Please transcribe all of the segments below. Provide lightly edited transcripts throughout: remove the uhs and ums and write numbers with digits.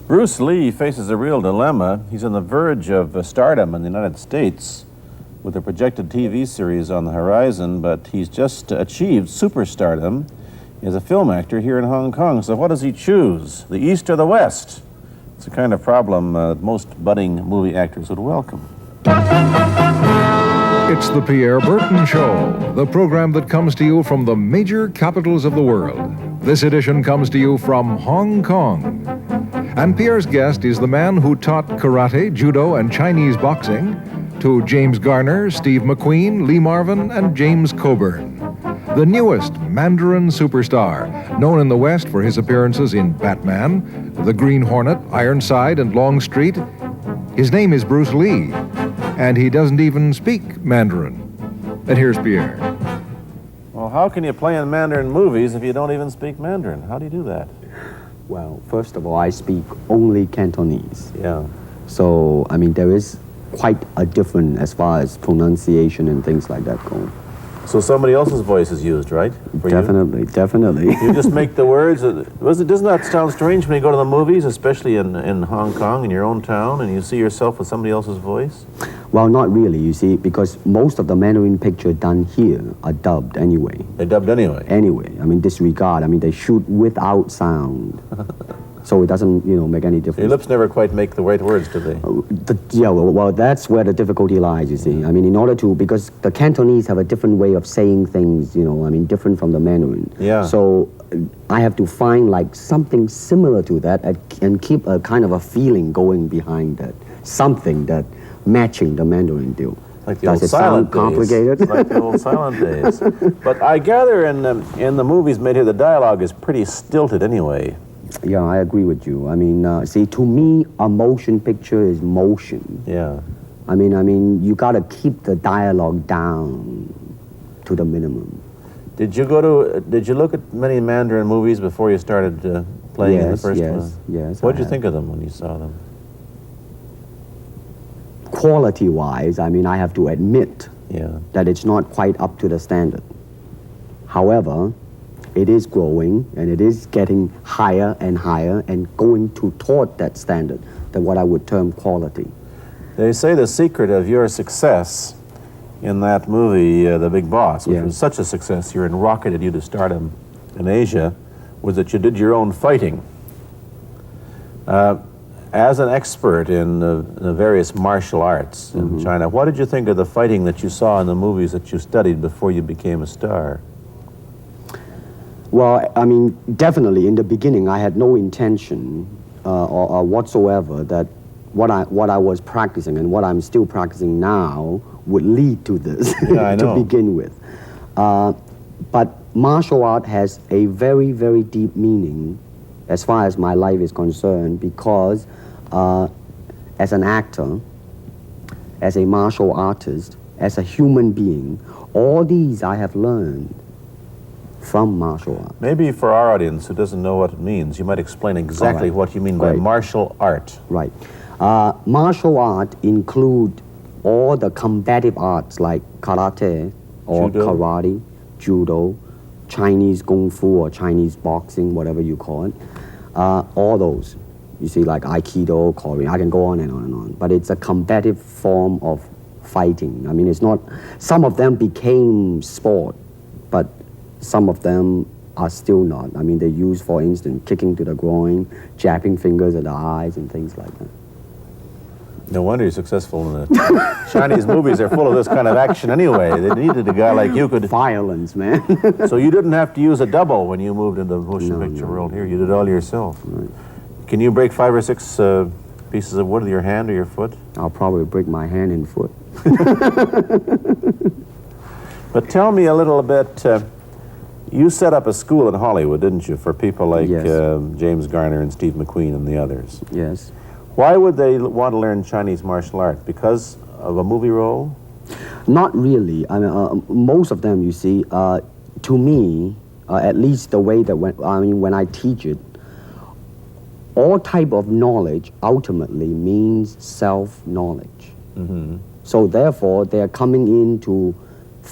Bruce Lee faces a real dilemma. He's on the verge of stardom in the United States with a projected TV series on the horizon, but he's just achieved superstardom as a film actor here in Hong Kong. So what does he choose, the East or the West? It's a kind of problem most budding movie actors would welcome. It's the Pierre Berton Show, the program that comes to you from the major capitals of the world. This edition comes to you from Hong Kong. And Pierre's guest is the man who taught karate, judo, and Chinese boxing to James Garner, Steve McQueen, Lee Marvin, and James Coburn. The newest Mandarin superstar, known in the West for his appearances in Batman, The Green Hornet, Ironside, and Longstreet. His name is Bruce Lee, and he doesn't even speak Mandarin. And here's Pierre. Well, how can you play in Mandarin movies if you don't even speak Mandarin? How do you do that? Well, first of all, I speak only Cantonese. Yeah. So, I mean, there is quite a difference as far as pronunciation and things like that go. So somebody else's voice is used, right? For Definitely, definitely. You just make the words. Doesn't that sound strange when you go to the movies, especially in Hong Kong, in your own town, and you see yourself with somebody else's voice? Well, not really, you see, because most of the Mandarin pictures done here are dubbed anyway. They're dubbed anyway? Anyway, I mean, disregard. I mean, they shoot without sound. So it doesn't, make any difference. Your lips never quite make the right words, do they? Well, that's where the difficulty lies, you see. I mean, in order to, because the Cantonese have a different way of saying things, different from the Mandarin. Yeah. So I have to find like something similar to that and keep a kind of a feeling going behind that. Something that matching the Mandarin deal. Like the old silent days. Complicated? Like the old silent days. But I gather in the movies made here, the dialogue is pretty stilted anyway. Yeah, I agree with you. I mean, see, to me, a motion picture is motion. Yeah. I mean, you got to keep the dialogue down to the minimum. Did you look at many Mandarin movies before you started playing in the first one? Yes. What did you think of them when you saw them? Quality-wise, I mean, I have to admit that it's not quite up to the standard. However, it is growing, and it is getting higher and higher and going toward that standard, that what I would term quality. They say the secret of your success in that movie, The Big Boss, which was such a success, you rocketed you to stardom in Asia, was that you did your own fighting. As an expert in the various martial arts in China, what did you think of the fighting that you saw in the movies that you studied before you became a star? Well, I mean, definitely in the beginning, I had no intention or whatsoever that what I was practicing and what I'm still practicing now would lead to this to begin with. But martial art has a very, very deep meaning as far as my life is concerned, because as an actor, as a martial artist, as a human being, all these I have learned from martial art. Maybe for our audience who doesn't know what it means, you might explain exactly what you mean by martial art. Right. Martial art include all the combative arts like karate or karate, judo, Chinese kung fu or Chinese boxing, whatever you call it. All those. You see, like Aikido, Korean, I can go on and on and on. But it's a combative form of fighting. I mean, it's not, some of them became sport, but some of them are still not. I mean, they use, for instance, kicking to the groin, jabbing fingers at the eyes, and things like that. No wonder you're successful in the Chinese movies. Are full of this kind of action anyway. They needed a guy like you could... Violence, man. So you didn't have to use a double when you moved into the motion picture world here. You did it all yourself. Right. Can you break 5 or 6 pieces of wood with your hand or your foot? I'll probably break my hand and foot. But tell me a little bit... you set up a school in Hollywood, didn't you, for people like James Garner and Steve McQueen and the others? Yes. Why would they want to learn Chinese martial art? Because of a movie role? Not really. I mean, most of them, you see, to me, at least the way that when I teach it, all type of knowledge ultimately means self-knowledge. So therefore, they're coming in to,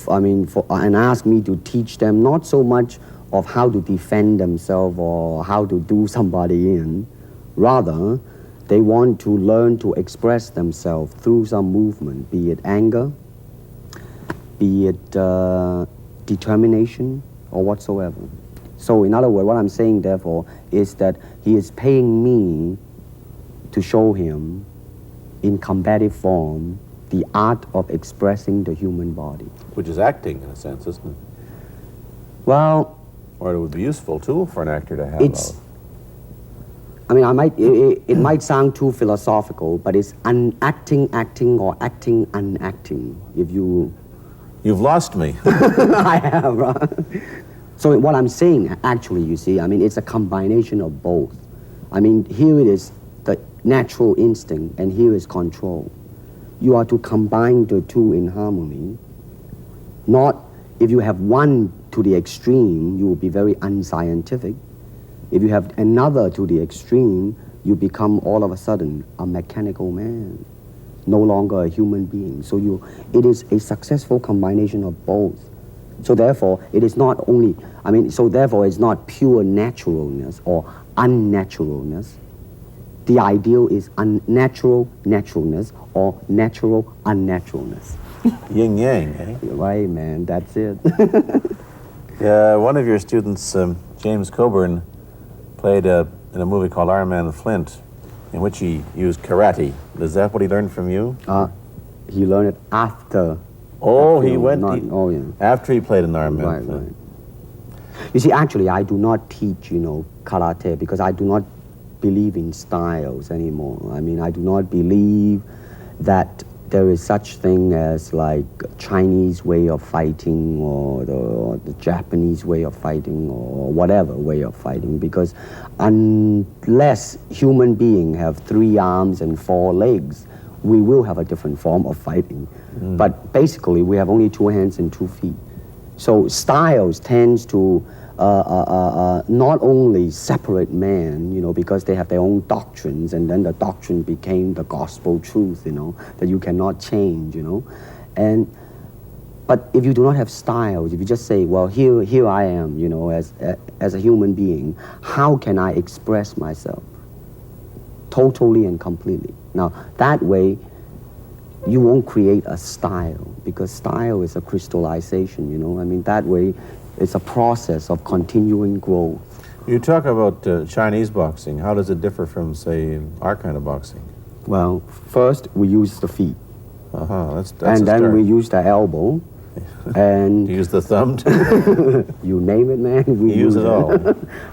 and ask me to teach them not so much of how to defend themselves or how to do somebody in, Rather, they want to learn to express themselves through some movement, be it anger, be it determination, or whatsoever. So in other words, what I'm saying, therefore, is that he is paying me to show him in combative form the art of expressing the human body. Which is acting, in a sense, isn't it? Well, Or it would be useful tool for an actor to have. it's, I mean, it might sound too philosophical, but it's unacting acting or acting unacting, if you... You've lost me. I have, right? So what I'm saying, actually, you see, I mean, it's a combination of both. I mean, here it is the natural instinct, and here is control. You are to combine the two in harmony. Not, if you have one to the extreme, you will be very unscientific. If you have another to the extreme, you become all of a sudden a mechanical man, no longer a human being. So it is a successful combination of both. So therefore, it is not only, so therefore it's not pure naturalness or unnaturalness. The ideal is unnatural naturalness or natural unnaturalness. Yin yang, eh? Right, man, that's it. One of your students, James Coburn, played in a movie called Iron Man Flint, in which he used karate. Is that what he learned from you? He learned it after. Oh, after, he went yeah. after he played in Iron Man Right, Flint. right. You see, actually, I do not teach, karate because I do not believe in styles anymore. I mean, I do not believe that there is such thing as like Chinese way of fighting or the Japanese way of fighting or whatever way of fighting, because unless human beings have 3 arms and 4 legs, we will have a different form of fighting. But basically, we have only 2 hands and 2 feet. So styles tends to not only separate man, because they have their own doctrines, and then the doctrine became the gospel truth, that you cannot change, But if you do not have styles, if you just say, well, here I am, as a human being, how can I express myself totally and completely? Now, that way, you won't create a style, because style is a crystallization, that way, it's a process of continuing growth. You talk about Chinese boxing. How does it differ from, say, our kind of boxing? Well, first we use the feet. That's and a then start. we use the elbow. And You use the thumb too? you name it, man. We You use it all.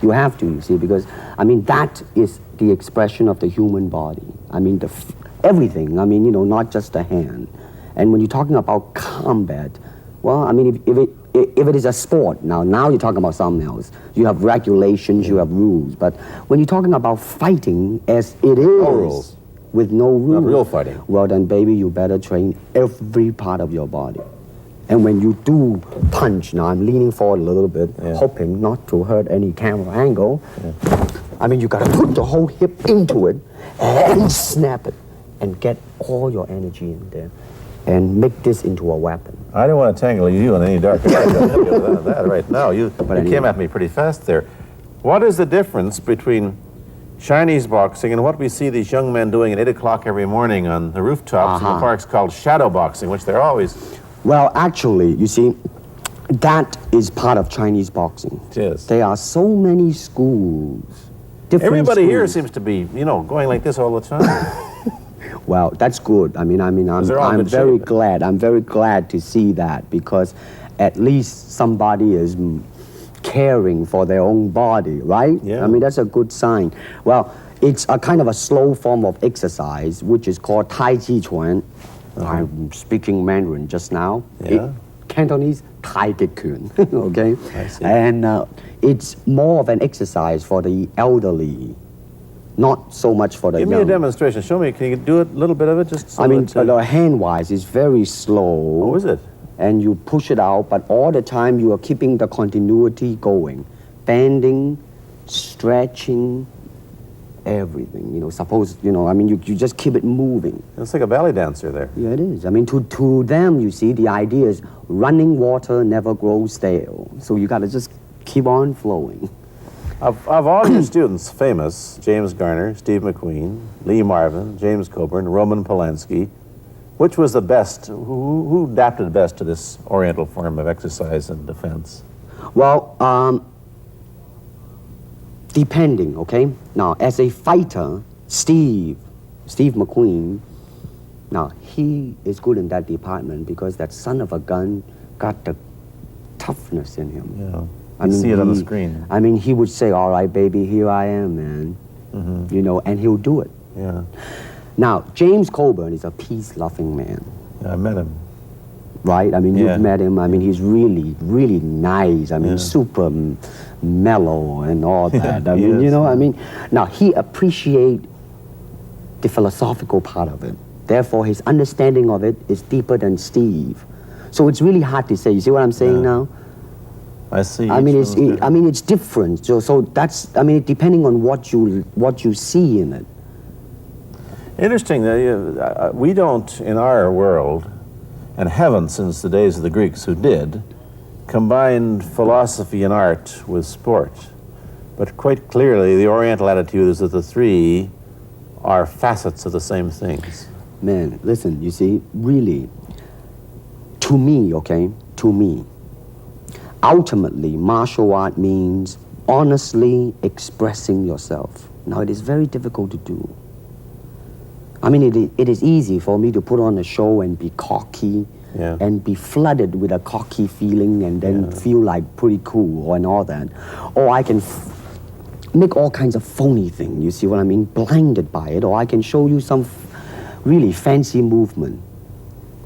You have to, you see, because, that is the expression of the human body. Everything, not just the hand. And when you're talking about combat, well, if it is a sport, now you're talking about something else. You have regulations, you have rules. But when you're talking about fighting as it is, No rules. with no rules. Not real fighting. Well, then, baby, you better train every part of your body. And when you do punch, now I'm leaning forward a little bit, hoping not to hurt any camera angle. You gotta put the whole hip into it and snap it and get all your energy in there and make this into a weapon. I don't want to tangle you in any dark that right now. You came at me pretty fast there. What is the difference between Chinese boxing and what we see these young men doing at 8 o'clock every morning on the rooftops in the parks called shadow boxing, which they're always... Well, actually, you see, that is part of Chinese boxing. It is. There are so many schools. Everybody here schools. seems to be, going like this all the time. Well, that's good. I'm very glad. I'm very glad to see that, because at least somebody is caring for their own body, right? Yeah. That's a good sign. Well, it's a kind of a slow form of exercise, which is called Tai Chi Chuan. I'm speaking Mandarin just now. Yeah. Cantonese, Tai Chi Chuan, okay? I see. And it's more of an exercise for the elderly, not so much for the Give young. me a demonstration. Show me. Can you do it, a little bit of it? Just so the hand-wise is very slow. Oh, is it? And you push it out, but all the time you are keeping the continuity going. Bending, stretching, everything. You just keep it moving. It's like a ballet dancer there. Yeah, it is. To them, you see, the idea is running water never grows stale. So you got to just keep on flowing. Of all your students, famous, James Garner, Steve McQueen, Lee Marvin, James Coburn, Roman Polanski, which was the best? Who adapted best to this Oriental form of exercise and defense? Well, depending, okay? Now, as a fighter, Steve McQueen, now, he is good in that department because that son of a gun got the toughness in him. Yeah, you see it on the screen. I mean, he would say, all right, baby, here I am, man. You know, and he'll do it. Yeah. Now, James Coburn is a peace-loving man. Yeah, I met him. Right? I mean, Yeah. you've met him. I mean, he's really, really nice. I mean, Yeah. super mellow and all that. I he mean, is, you know, yeah. I mean, now he appreciates the philosophical part of it. Therefore, his understanding of it is deeper than Steve. So it's really hard to say. You see what I'm saying now? I see. I mean, Each one's good. it's different. So that's, I mean, depending on what you see in it. Interesting that we don't, in our world, and haven't since the days of the Greeks who did, combine philosophy and art with sport. But quite clearly, the Oriental attitude is that the three are facets of the same things. Man, listen, you see, really, to me, okay, to me, ultimately, martial art means honestly expressing yourself. Now, it is very difficult to do. I mean, it is easy for me to put on a show and be cocky and be flooded with a cocky feeling and then feel like pretty cool and all that. Or I can make all kinds of phony things, you see what I mean, blinded by it. Or I can show you some really fancy movement.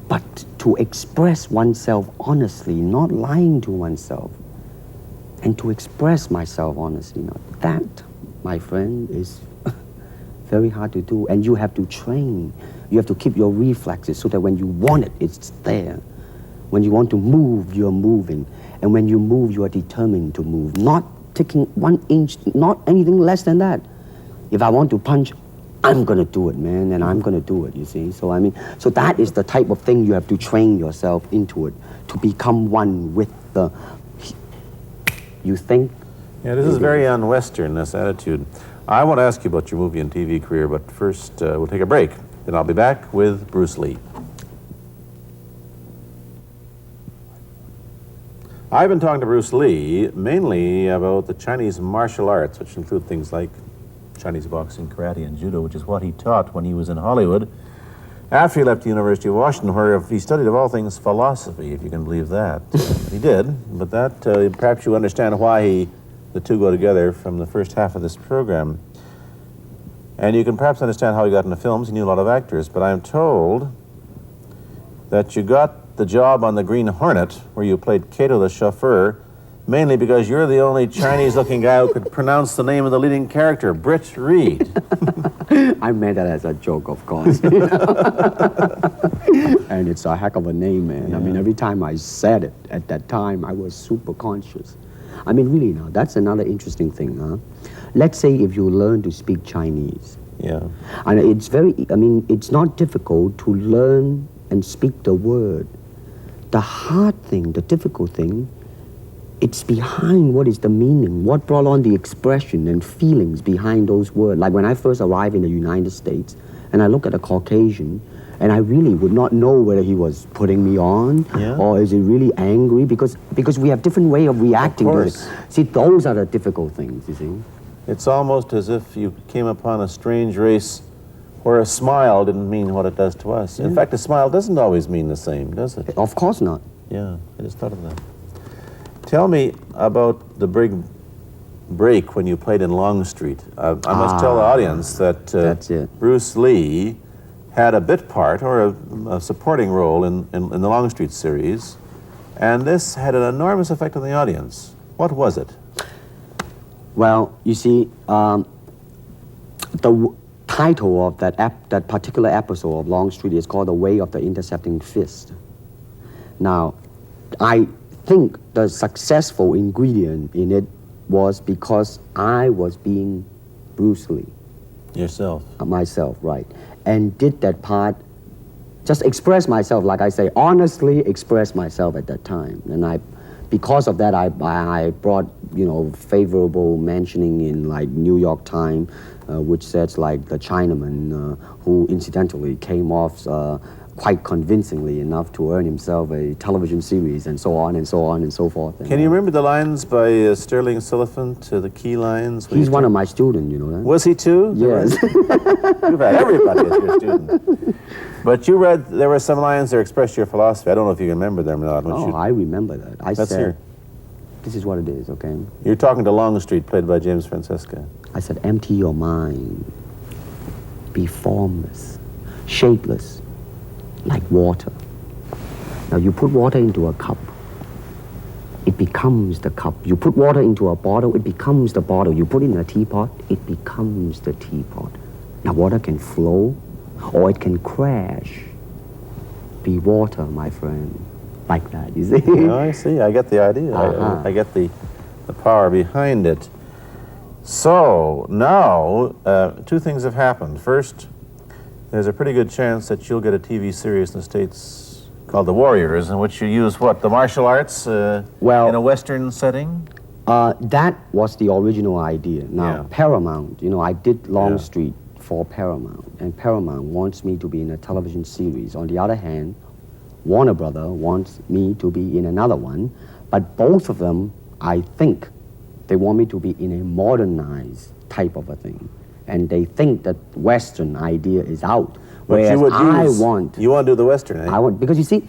But to express oneself honestly, not lying to oneself, and to express myself honestly, now that, my friend, is very hard to do, and you have to train. You have to keep your reflexes so that when you want it, it's there. When you want to move, you're moving. And when you move, you are determined to move. Not taking 1 inch, not anything less than that. If I want to punch, I'm gonna do it, man, and I'm gonna do it, you see? So I mean, so that is the type of thing you have to train yourself into it, to become one with the, you think? Yeah, this is very un-Western, this attitude. I want to ask you about your movie and TV career, but first we'll take a break. Then I'll be back with Bruce Lee. I've been talking to Bruce Lee mainly about the Chinese martial arts, which include things like Chinese boxing, karate, and judo, which is what he taught when he was in Hollywood. After he left the University of Washington, where he studied, of all things, philosophy, if you can believe that. He did, but that perhaps you understand why the two go together from the first half of this program. And you can perhaps understand how he got into films. He knew a lot of actors, but I'm told that you got the job on the Green Hornet, where you played Cato the chauffeur, mainly because you're the only Chinese-looking guy who could pronounce the name of the leading character, Britt Reed. I meant that as a joke, of course. And it's a heck of a name, man. I mean, every time I said it at that time, I was super conscious. I mean, really now, that's another interesting thing, huh? Let's say if you learn to speak Chinese. Yeah. And it's it's not difficult to learn and speak the word. The hard thing, the difficult thing, it's behind what is the meaning, what brought on the expression and feelings behind those words. Like when I first arrived in the United States, and I look at a Caucasian, and I really would not know whether he was putting me on or is he really angry, because we have different way of reacting to it. See, those are the difficult things, you see. It's almost as if you came upon a strange race where a smile didn't mean what it does to us. In fact, a smile doesn't always mean the same, does it? Of course not. Yeah, I just thought of that. Tell me about the big break when you played in Longstreet. I must tell the audience that that's it. Bruce Lee had a bit part or a supporting role in the Longstreet series, and this had an enormous effect on the audience. What was it? Well, you see, the title of that particular episode of Longstreet is called The Way of the Intercepting Fist. Now, I think the successful ingredient in it was because I was being Bruce Lee. Yourself. Myself, right. And did that part, just express myself, like I say, honestly express myself at that time. And I because of that, I brought, favorable mentioning in like New York Times, which says like the Chinaman who incidentally came off quite convincingly enough to earn himself a television series and so on and so on and so forth. Can you remember the lines by Sterling Sullivan, the key lines? He's one of my students, you know that? Was he too? Yes. You've had everybody as your student. But you read, there were some lines that expressed your philosophy. I don't know if you remember them or not. Oh, I remember that. Let's hear. This is what it is, okay? You're talking to Longstreet, played by James Francesca. I said, empty your mind. Be formless, shapeless, like water. Now you put water into a cup, it becomes the cup. You put water into a bottle, it becomes the bottle. You put it in a teapot, it becomes the teapot. Now water can flow or it can crash. Be water, my friend. Like that, you see? No, I see. I get the idea. I get the power behind it. So now, two things have happened. First, there's a pretty good chance that you'll get a TV series in the States called The Warriors, in which you use what, the martial arts in a Western setting? That was the original idea. Now, Paramount, I did Longstreet for Paramount, and Paramount wants me to be in a television series. On the other hand, Warner Brother wants me to be in another one, but both of them, I think, they want me to be in a modernized type of a thing. And they think that Western idea is out. Whereas you want to do the Western, eh? I want, because you see,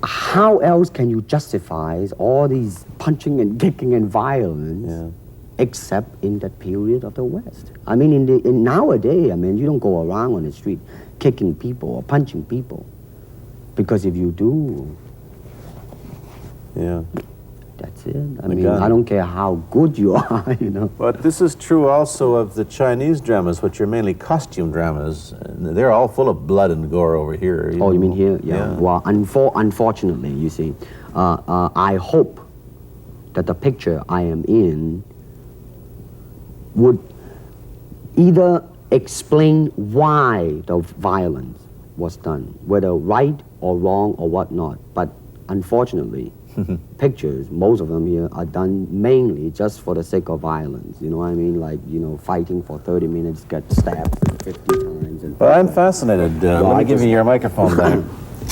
how else can you justify all these punching and kicking and violence except in that period of the West? In nowadays, you don't go around on the street kicking people or punching people. Because if you do, that's it. I don't care how good you are, But this is true also of the Chinese dramas, which are mainly costume dramas. They're all full of blood and gore over here. You mean here? Yeah. Well, unfortunately, you see, I hope that the picture I am in would either explain why the violence was done, whether right or wrong or whatnot. But unfortunately, pictures, most of them here, are done mainly just for the sake of violence. You know what I mean? Like, fighting for 30 minutes, get stabbed 50 times. Well, I'm fascinated. Let me give you your microphone back.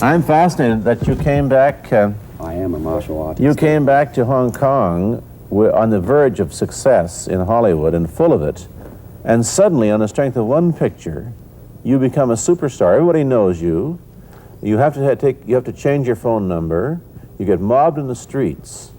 I'm fascinated that you came back. I am a martial artist. You came back to Hong Kong on the verge of success in Hollywood and full of it. And suddenly, on the strength of one picture, you become a superstar. Everybody knows you. You have to change your phone number. You get mobbed in the streets.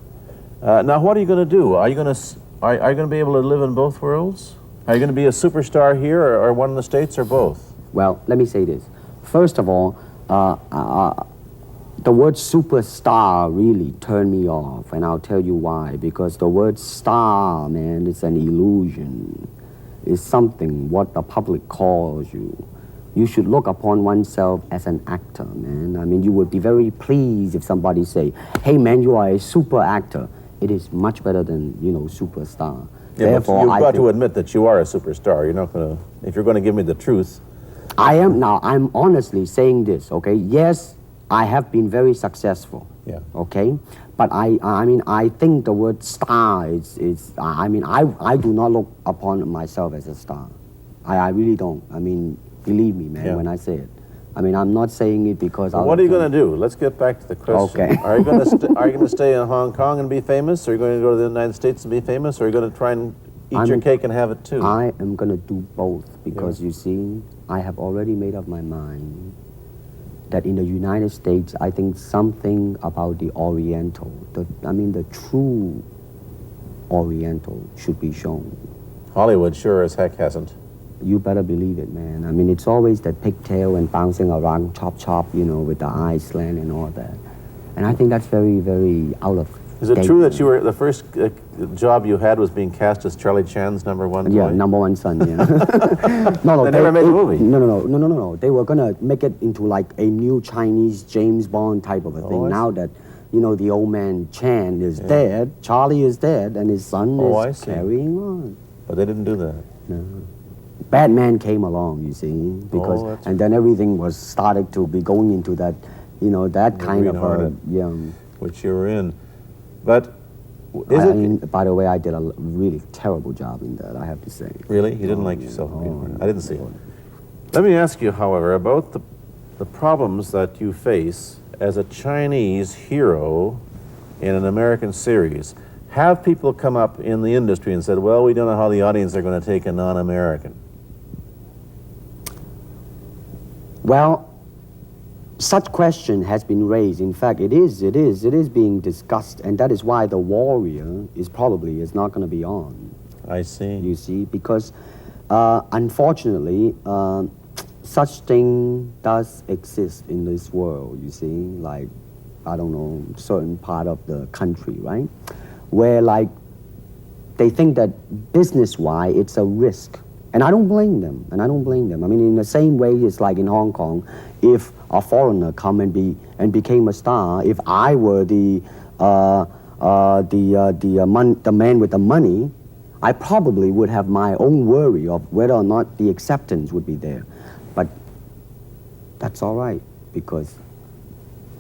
Now, what are you going to do? Are you going to be able to live in both worlds? Are you going to be a superstar here, or one in the States, or both? Well, let me say this. First of all, the word superstar really turned me off, and I'll tell you why. Because the word star, man, is an illusion. It's something what the public calls you. You should look upon oneself as an actor, man. You would be very pleased if somebody say, hey, man, you are a super actor. It is much better than, superstar. Yeah, therefore, you've got to admit that you are a superstar. You're not going to, if you're going to give me the truth. I'm honestly saying this, okay? Yes, I have been very successful, okay? But I think the word star I do not look upon myself as a star. I really don't. Believe me, man, when I say it. I'm not saying it because well, what are you going to do? Let's get back to the question. Okay. Are you going to stay in Hong Kong and be famous? Or are you going to go to the United States and be famous? Or are you going to try and eat your cake and have it too? I am going to do both because, you see, I have already made up my mind that in the United States, I think something about the Oriental, the true Oriental should be shown. Hollywood sure as heck hasn't. You better believe it, man. It's always that pigtail and bouncing around, chop, with the eyes slant and all that. And I think that's very, very out of Is it true that you were, the first job you had was being cast as Charlie Chan's number one boy? Yeah, number one son, yeah. They never made a movie? No. They were going to make it into like a new Chinese James Bond type of a thing. Now that, the old man Chan is dead, Charlie is dead, and his son is carrying on. But they didn't do that? No. Batman came along, you see, and then everything was started to be going into that, that kind of which you were in. But is it... by the way, I did a really terrible job in that, I have to say. Really? You didn't like yourself in Peanut Butter? I didn't see it. Let me ask you, however, about the problems that you face as a Chinese hero in an American series. Have people come up in the industry and said, well, we don't know how the audience are going to take a non-American? Well, such question has been raised. In fact, it is being discussed, and that is why The Warrior is not going to be on. I see. You see, because unfortunately, such thing does exist in this world, you see, like, I don't know, certain part of the country, right? Where, like, they think that business-wise, it's a risk. And I don't blame them, I mean, in the same way, it's like in Hong Kong, if a foreigner come and became a star, if I were the man with the money, I probably would have my own worry of whether or not the acceptance would be there. But that's all right, because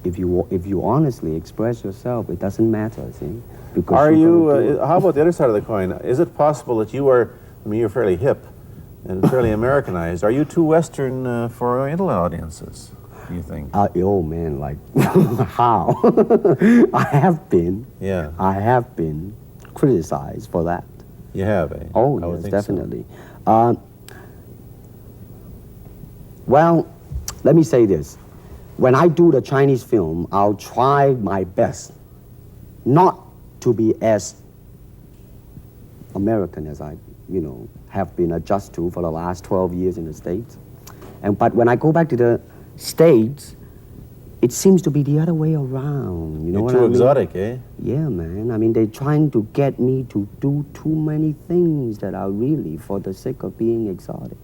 if you honestly express yourself, it doesn't matter, see? Because are you, how about the other side of the coin? Is it possible that you are, I mean, you're fairly hip and fairly Americanized. Are you too Western for Oriental audiences, do you think? Oh man, like, how? I have been criticized for that. You have, eh? Oh, yes, definitely. So. Well, let me say this. When I do the Chinese film, I'll try my best not to be as American as I, have been adjusted to for the last 12 years in the States. But when I go back to the States, it seems to be the other way around. You know what I mean? You're too exotic, eh? Yeah, man. I mean, they're trying to get me to do too many things that are really for the sake of being exotic.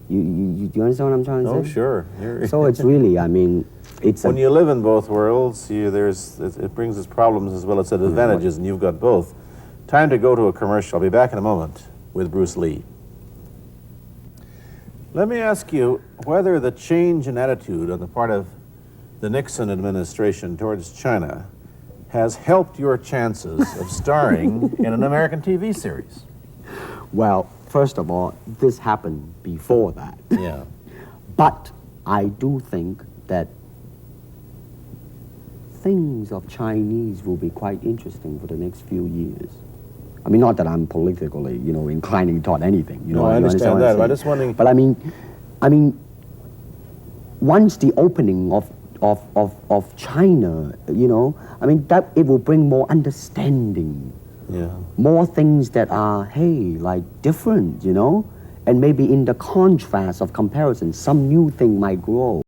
You understand what I'm trying to say? Oh, sure. So it's really, I mean, it's when you live in both worlds, it brings its problems as well as its advantages, and you've got both. Time to go to a commercial. I'll be back in a moment with Bruce Lee. Let me ask you whether the change in attitude on the part of the Nixon administration towards China has helped your chances of starring in an American TV series. Well, first of all, this happened before that. Yeah. But I do think that things of Chinese will be quite interesting for the next few years. I mean, not that I'm politically, inclining toward anything. No, I understand that. But I'm just wondering. But I mean, once the opening of China, I mean, that it will bring more understanding. Yeah. More things that are, like different, and maybe in the contrast of comparison, some new thing might grow.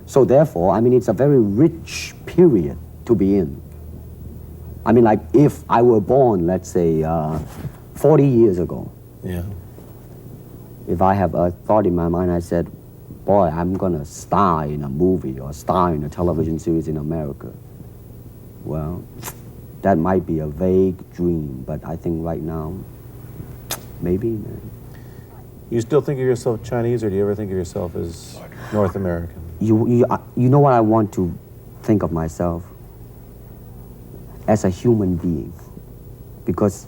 So therefore, I mean, it's a very rich period to be in. I mean, like if I were born, let's say, 40 years ago. Yeah. If I have a thought in my mind, I said, boy, I'm gonna star in a movie or star in a television series in America. Well, that might be a vague dream, but I think right now, maybe, man. You still think of yourself Chinese, or do you ever think of yourself as North American? You know what I want to think of myself? As a human being. Because,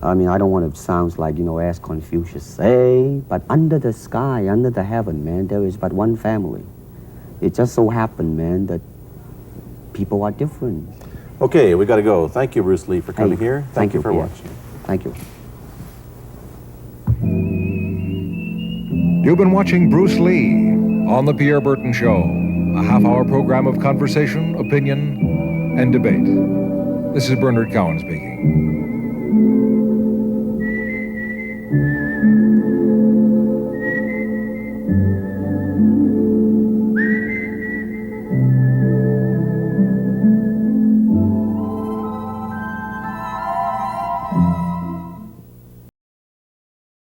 I mean, I don't want to sound like, as Confucius say, but under the sky, under the heaven, man, there is but one family. It just so happened, man, that people are different. Okay, we got to go. Thank you, Bruce Lee, for coming here. Thank you for Pierre. watching. Thank you. You've been watching Bruce Lee on The Pierre Berton Show, a half-hour program of conversation, opinion, and debate. This is Bernard Cowan speaking.